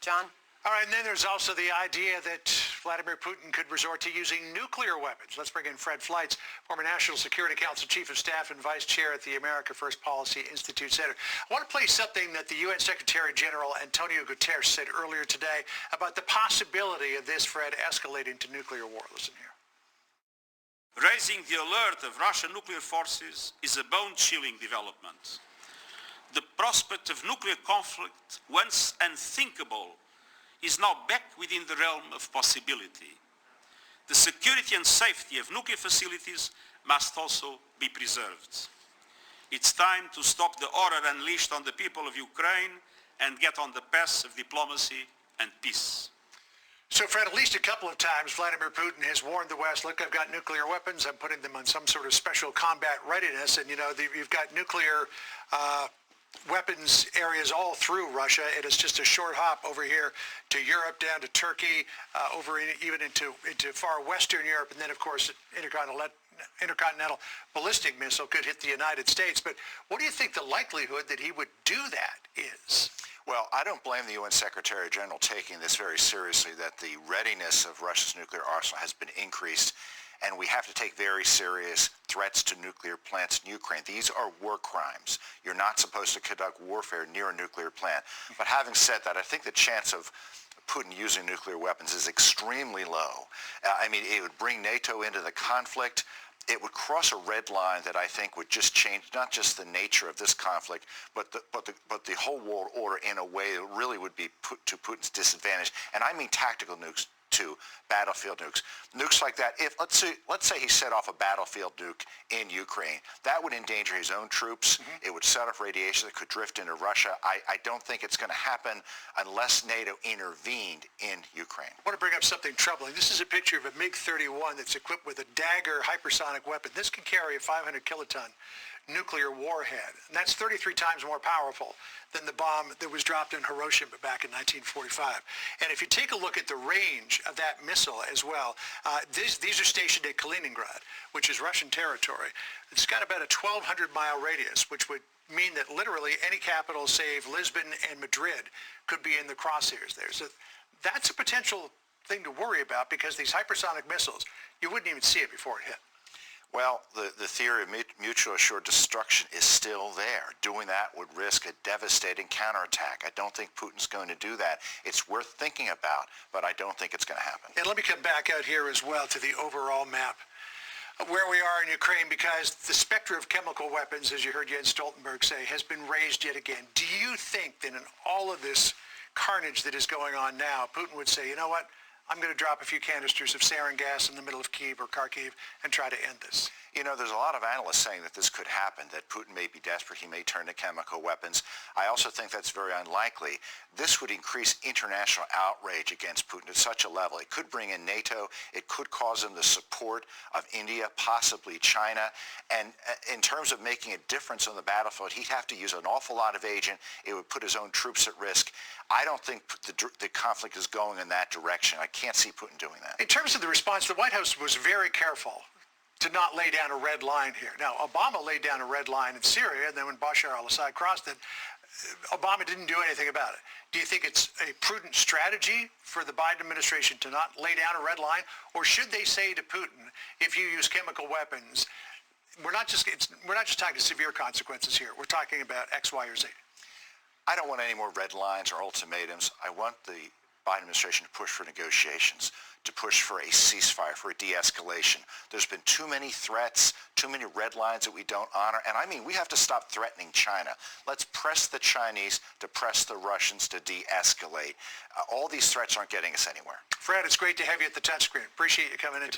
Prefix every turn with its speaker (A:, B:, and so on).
A: John?
B: All right, and then there's also the idea that Vladimir Putin could resort to using nuclear weapons. Let's bring in Fred Fleitz, former National Security Council Chief of Staff and Vice Chair at the America First Policy Institute Center. I want to play something that the UN Secretary General Antonio Guterres said earlier today about the possibility of this, Fred, escalating to nuclear war. Listen here.
C: Raising the alert of Russian nuclear forces is a bone-chilling development. The prospect of nuclear conflict, once unthinkable, is now back within the realm of possibility. The security and safety of nuclear facilities must also be preserved. It's time to stop the horror unleashed on the people of Ukraine and get on the path of diplomacy and peace.
B: So, Fred, at least a couple of times, Vladimir Putin has warned the West, look, I've got nuclear weapons. I'm putting them on some sort of special combat readiness. And, you know, you've got nuclear weapons areas all through Russia. It is just a short hop over here to Europe, down to Turkey, even into far Western Europe. And then, of course, intercontinental ballistic missile could hit the United States. But what do you think the likelihood that he would do that is?
D: Well, I don't blame the UN Secretary General taking this very seriously, that the readiness of Russia's nuclear arsenal has been increased, and we have to take very serious threats to nuclear plants in Ukraine. These are war crimes. You're not supposed to conduct warfare near a nuclear plant. But having said that, I think the chance of Putin using nuclear weapons is extremely low. I mean, it would bring NATO into the conflict. It would cross a red line that I think would just change not just the nature of this conflict, but the whole world order in a way that really would be put to Putin's disadvantage. And I mean tactical nukes too, battlefield nukes. Nukes like that, if let's say he set off a battlefield nuke in Ukraine, that would endanger his own troops. It would set off radiation that could drift into Russia. I don't think it's going to happen unless NATO intervened in Ukraine.
B: I want to bring up something troubling. This is a picture of a MiG-31 that's equipped with a Dagger hypersonic weapon. This can carry a 500 kiloton nuclear warhead, and that's 33 times more powerful than the bomb that was dropped in Hiroshima back in 1945. And if you take a look at the range of that missile as well, these are stationed at Kaliningrad, which is Russian territory. It's got about a 1,200-mile radius, which would mean that literally any capital, save Lisbon and Madrid, could be in the crosshairs there. So that's a potential thing to worry about, because these hypersonic missiles, you wouldn't even see it before it hit.
D: Well, the theory of mutual assured destruction is still there. Doing that would risk a devastating counterattack. I don't think Putin's going to do that. It's worth thinking about, but I don't think it's going to happen.
B: And let me come back out here as well to the overall map of where we are in Ukraine, because the specter of chemical weapons, as you heard Jens Stoltenberg say, has been raised yet again. Do you think that in all of this carnage that is going on now, Putin would say, you know what? I'm going to drop a few canisters of sarin gas in the middle of Kyiv or Kharkiv and try to end this?
D: You know, there's a lot of analysts saying that this could happen, that Putin may be desperate, he may turn to chemical weapons. I also think that's very unlikely. This would increase international outrage against Putin to such a level. It could bring in NATO. It could cause him the support of India, possibly China. And in terms of making a difference on the battlefield, he'd have to use an awful lot of agent. It would put his own troops at risk. I don't think the conflict is going in that direction. I can't see Putin doing that.
B: In terms of the response, the White House was very careful to not lay down a red line here. Now, Obama laid down a red line in Syria, and then when Bashar al-Assad crossed it, Obama didn't do anything about it. Do you think it's a prudent strategy for the Biden administration to not lay down a red line? Or should they say to Putin, if you use chemical weapons, we're not just talking severe consequences here. We're talking about X, Y, or Z.
D: I don't want any more red lines or ultimatums. I want the Biden administration to push for negotiations, to push for a ceasefire, for a de-escalation. There's been too many threats, too many red lines that we don't honor. And I mean, we have to stop threatening China. Let's press the Chinese to press the Russians to de-escalate. All these threats aren't getting us anywhere.
B: Fred, it's great to have you at the touchscreen. Appreciate you coming in.